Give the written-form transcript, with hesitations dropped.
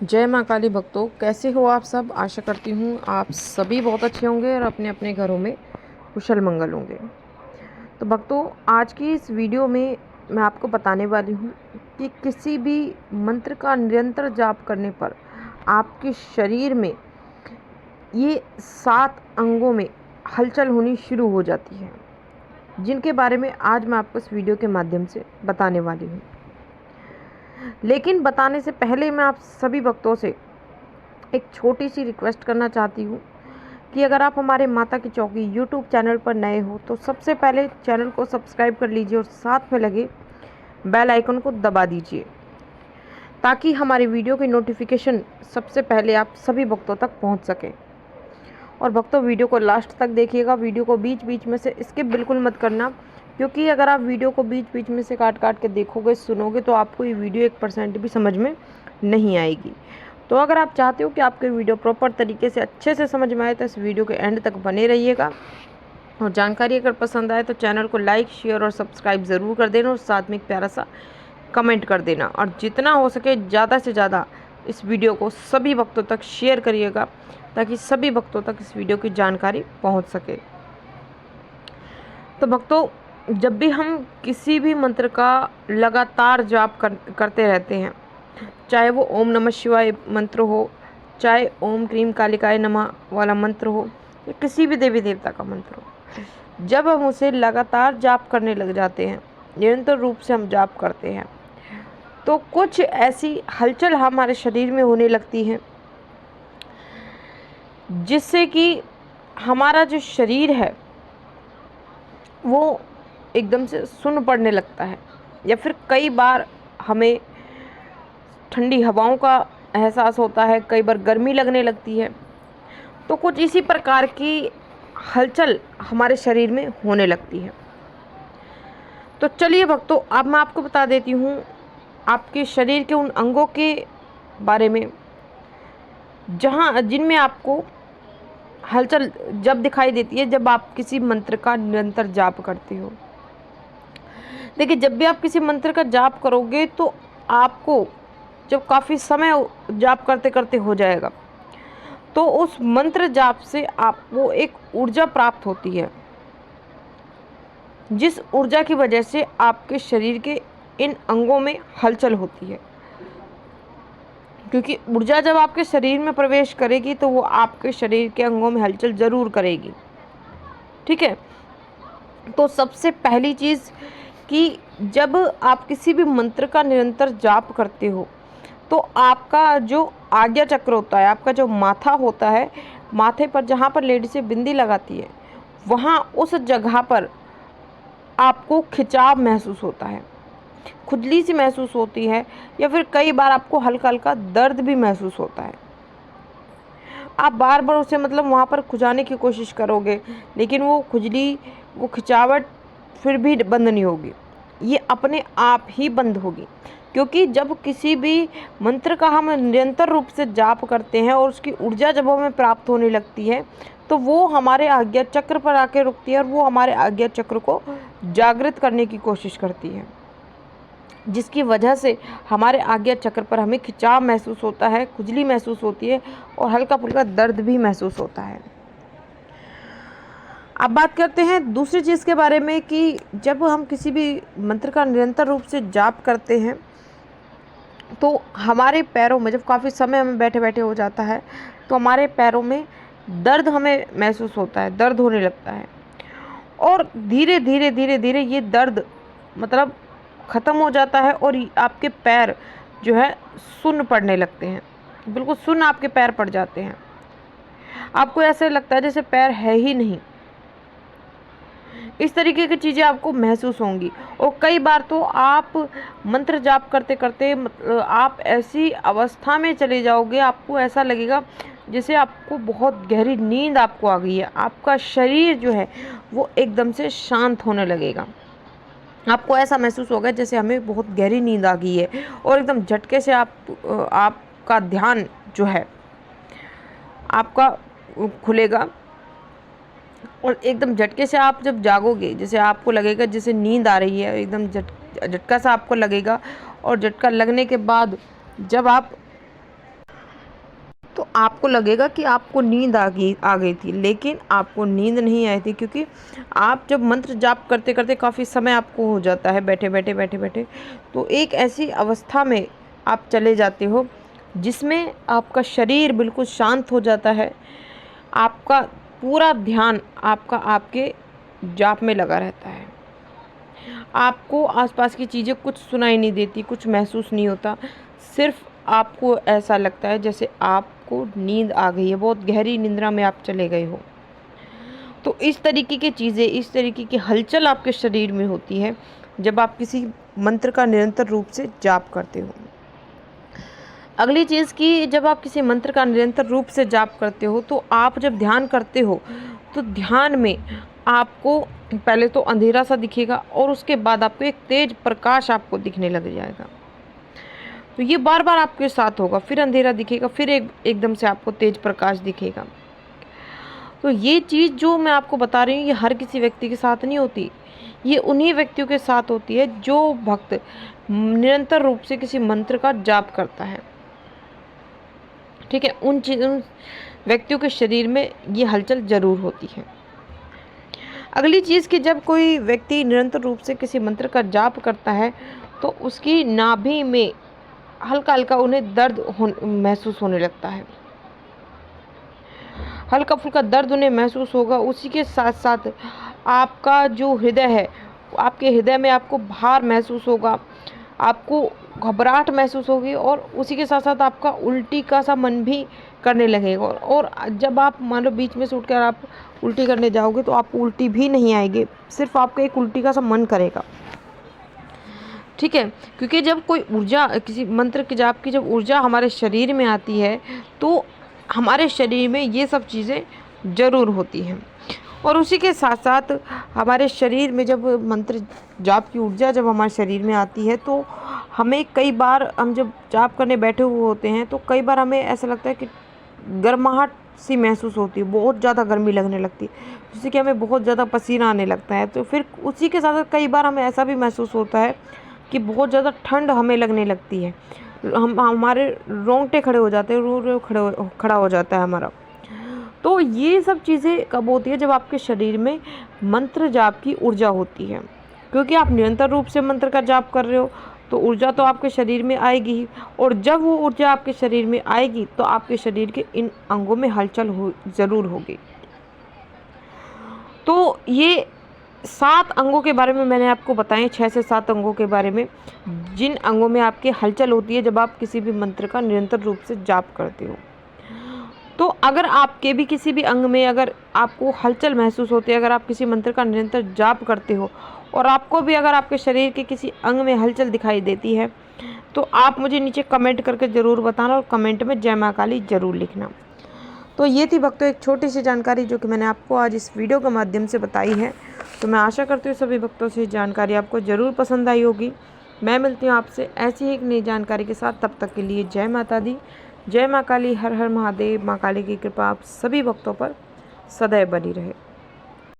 जय माँ काली भक्तों, कैसे हो आप सब। आशा करती हूँ आप सभी बहुत अच्छे होंगे और अपने अपने घरों में कुशल मंगल होंगे। तो भक्तों, आज की इस वीडियो में मैं आपको बताने वाली हूँ कि किसी भी मंत्र का निरंतर जाप करने पर आपके शरीर में ये 7 अंगों में हलचल होनी शुरू हो जाती है, जिनके बारे में आज मैं आपको इस वीडियो के माध्यम से बताने वाली हूँ। लेकिन बताने से पहले मैं आप सभी भक्तों से एक छोटी सी रिक्वेस्ट करना चाहती हूँ कि अगर आप हमारे माता की चौकी यूट्यूब चैनल पर नए हो तो सबसे पहले चैनल को सब्सक्राइब कर लीजिए और साथ में लगे बेल आइकन को दबा दीजिए, ताकि हमारी वीडियो की नोटिफिकेशन सबसे पहले आप सभी भक्तों तक पहुँच सके। और भक्तों, वीडियो को लास्ट तक देखिएगा। वीडियो को बीच बीच में से स्किप बिल्कुल मत करना, क्योंकि अगर आप वीडियो को बीच बीच में से काट काट के देखोगे, सुनोगे, तो आपको ये वीडियो 1% भी समझ में नहीं आएगी। तो अगर आप चाहते हो कि आपके वीडियो प्रॉपर तरीके से अच्छे से समझ में आए तो इस वीडियो के एंड तक बने रहिएगा। और जानकारी अगर पसंद आए तो चैनल को लाइक, शेयर और सब्सक्राइब ज़रूर कर देना और साथ में एक प्यारा सा कमेंट कर देना। और जितना हो सके ज़्यादा से ज़्यादा इस वीडियो को सभी भक्तों तक शेयर करिएगा, ताकि सभी भक्तों तक इस वीडियो की जानकारी पहुंच सके। तो भक्तों, जब भी हम किसी भी मंत्र का लगातार जाप करते रहते हैं, चाहे वो ओम नमः शिवाय मंत्र हो, चाहे ओम क्रीम कालिकाय नमः वाला मंत्र हो, या किसी भी देवी देवता का मंत्र हो, जब हम उसे लगातार जाप करने लग जाते हैं, निरंतर रूप से हम जाप करते हैं, तो कुछ ऐसी हलचल हमारे शरीर में होने लगती है, जिससे कि हमारा जो शरीर है वो एकदम से सुन्न पड़ने लगता है, या फिर कई बार हमें ठंडी हवाओं का एहसास होता है, कई बार गर्मी लगने लगती है। तो कुछ इसी प्रकार की हलचल हमारे शरीर में होने लगती है। तो चलिए भक्तों, अब मैं आपको बता देती हूँ आपके शरीर के उन अंगों के बारे में जिनमें आपको हलचल जब दिखाई देती है, जब आप किसी मंत्र का निरंतर जाप करते हो। देखिए, जब भी आप किसी मंत्र का जाप करोगे तो आपको जब काफ़ी समय जाप करते करते हो जाएगा, तो उस मंत्र जाप से आपको एक ऊर्जा प्राप्त होती है, जिस ऊर्जा की वजह से आपके शरीर के इन अंगों में हलचल होती है। क्योंकि ऊर्जा जब आपके शरीर में प्रवेश करेगी तो वो आपके शरीर के अंगों में हलचल ज़रूर करेगी। ठीक है। तो सबसे पहली चीज़ कि जब आप किसी भी मंत्र का निरंतर जाप करते हो तो आपका जो आज्ञा चक्र होता है, आपका जो माथा होता है, माथे पर जहाँ पर लेडीज़ें बिंदी लगाती है, वहाँ उस जगह पर आपको खिंचाव महसूस होता है, खुजली सी महसूस होती है, या फिर कई बार आपको हल्का हल्का दर्द भी महसूस होता है। आप बार बार उसे वहाँ पर खुजाने की कोशिश करोगे, लेकिन वो खुजली, वो खिंचावट फिर भी बंद नहीं होगी, ये अपने आप ही बंद होगी। क्योंकि जब किसी भी मंत्र का हम निरंतर रूप से जाप करते हैं और उसकी ऊर्जा जब हमें प्राप्त होने लगती है, तो वो हमारे आज्ञा चक्र पर आके रुकती है और वो हमारे आज्ञा चक्र को जागृत करने की कोशिश करती है, जिसकी वजह से हमारे आज्ञा चक्र पर हमें खिंचाव महसूस होता है, खुजली महसूस होती है और हल्का फुल्का दर्द भी महसूस होता है। अब बात करते हैं दूसरी चीज़ के बारे में कि जब हम किसी भी मंत्र का निरंतर रूप से जाप करते हैं तो हमारे पैरों में, जब काफ़ी समय हमें बैठे बैठे हो जाता है, तो हमारे पैरों में दर्द हमें महसूस होता है, दर्द होने लगता है। और धीरे धीरे धीरे धीरे ये दर्द ख़त्म हो जाता है और आपके पैर जो है सुन्न पड़ने लगते हैं, बिल्कुल सुन्न आपके पैर पड़ जाते हैं। आपको ऐसे लगता है जैसे पैर है ही नहीं। इस तरीके की चीज़ें आपको महसूस होंगी। और कई बार तो आप मंत्र जाप करते करते आप ऐसी अवस्था में चले जाओगे, आपको ऐसा लगेगा जैसे आपको बहुत गहरी नींद आपको आ गई है। आपका शरीर जो है वो एकदम से शांत होने लगेगा। आपको ऐसा महसूस होगा जैसे हमें बहुत गहरी नींद आ गई है, और एकदम झटके से आपका ध्यान जो है आपका खुलेगा, और एकदम झटके से आप जब जागोगे, जैसे आपको लगेगा जैसे नींद आ रही है, एकदम झटका सा आपको लगेगा। और झटका लगने के बाद जब आप आपको लगेगा कि आपको नींद आ गई थी, लेकिन आपको नींद नहीं आई थी, क्योंकि आप जब मंत्र जाप करते करते काफ़ी समय आपको हो जाता है बैठे बैठे, तो एक ऐसी अवस्था में आप चले जाते हो जिसमें आपका शरीर बिल्कुल शांत हो जाता है, आपका पूरा ध्यान आपके जाप में लगा रहता है। आपको आसपास की चीज़ें कुछ सुनाई नहीं देती, कुछ महसूस नहीं होता, सिर्फ आपको ऐसा लगता है जैसे आपको नींद आ गई है, बहुत गहरी निद्रा में आप चले गए हो। तो इस तरीके की चीज़ें, इस तरीके की हलचल आपके शरीर में होती है जब आप किसी मंत्र का निरंतर रूप से जाप करते हो। अगली चीज़ कि जब आप किसी मंत्र का निरंतर रूप से जाप करते हो, तो आप जब ध्यान करते हो तो ध्यान में आपको पहले तो अंधेरा सा दिखेगा और उसके बाद आपको एक तेज प्रकाश आपको दिखने लग जाएगा। तो ये बार बार आपके साथ होगा, फिर अंधेरा दिखेगा, फिर एकदम से आपको तेज प्रकाश दिखेगा। तो ये चीज़ जो मैं आपको बता रही हूँ, ये हर किसी व्यक्ति के साथ नहीं होती, ये उन्हीं व्यक्तियों के साथ होती है जो भक्त निरंतर रूप से किसी मंत्र का जाप करता है। ठीक है, उन व्यक्तियों के शरीर में ये हलचल ज़रूर होती है। अगली चीज़ कि जब कोई व्यक्ति निरंतर रूप से किसी मंत्र का जाप करता है तो उसकी नाभि में हल्का हल्का उन्हें महसूस होने लगता है, हल्का फुल्का दर्द उन्हें महसूस होगा। उसी के साथ साथ आपका जो हृदय है, आपके हृदय में आपको भार महसूस होगा, आपको घबराहट महसूस होगी, और उसी के साथ साथ आपका उल्टी का सा मन भी करने लगेगा। और जब आप मान लो बीच में से उठकर आप उल्टी करने जाओगे तो आपको उल्टी भी नहीं आएगी, सिर्फ आपका एक उल्टी का सा मन करेगा। ठीक है, क्योंकि जब कोई ऊर्जा, किसी मंत्र के जाप की जब ऊर्जा हमारे शरीर में आती है तो हमारे शरीर में ये सब चीज़ें ज़रूर होती हैं। और उसी के साथ साथ हमारे शरीर में जब मंत्र जाप की ऊर्जा जब हमारे शरीर में आती है तो हमें कई बार, हम जब जाप करने बैठे हुए होते हैं तो कई बार हमें ऐसा लगता है कि गर्माहट सी महसूस होती है, बहुत ज़्यादा गर्मी लगने लगती है, जिससे कि हमें बहुत ज़्यादा पसीना आने लगता है। तो फिर उसी के साथ साथ कई बार हमें ऐसा भी महसूस होता है कि बहुत ज़्यादा ठंड हमें लगने लगती है, हमारे रोंगटे खड़े हो जाते हैं, रू खड़ा हो जाता है हमारा। तो ये सब चीज़ें कब होती है? जब आपके शरीर में मंत्र जाप की ऊर्जा होती है, क्योंकि आप निरंतर रूप से मंत्र का जाप कर रहे हो तो ऊर्जा तो आपके शरीर में आएगी ही, और जब वो ऊर्जा आपके शरीर में आएगी तो आपके शरीर के इन अंगों में हलचल ज़रूर होगी। तो ये 7 अंगों के बारे में मैंने आपको बताए, 6 से 7 अंगों के बारे में, जिन अंगों में आपकी हलचल होती है जब आप किसी भी मंत्र का निरंतर रूप से जाप करते हो। तो अगर आपके भी किसी भी अंग में अगर आपको हलचल महसूस होती है, अगर आप किसी मंत्र का निरंतर जाप करते हो और आपको भी अगर आपके शरीर के किसी अंग में हलचल दिखाई देती है, तो आप मुझे नीचे कमेंट करके ज़रूर बताना, और कमेंट में जय माँ काली ज़रूर लिखना। तो ये थी भक्तों एक छोटी सी जानकारी जो कि मैंने आपको आज इस वीडियो के माध्यम से बताई है। तो मैं आशा करती हूँ सभी भक्तों से जानकारी आपको ज़रूर पसंद आई होगी। मैं मिलती हूँ आपसे ऐसी ही एक नई जानकारी के साथ, तब तक के लिए जय माता दी, जय माँ काली, हर हर महादेव। माँ काली की कृपा आप सभी भक्तों पर सदैव बनी रहे।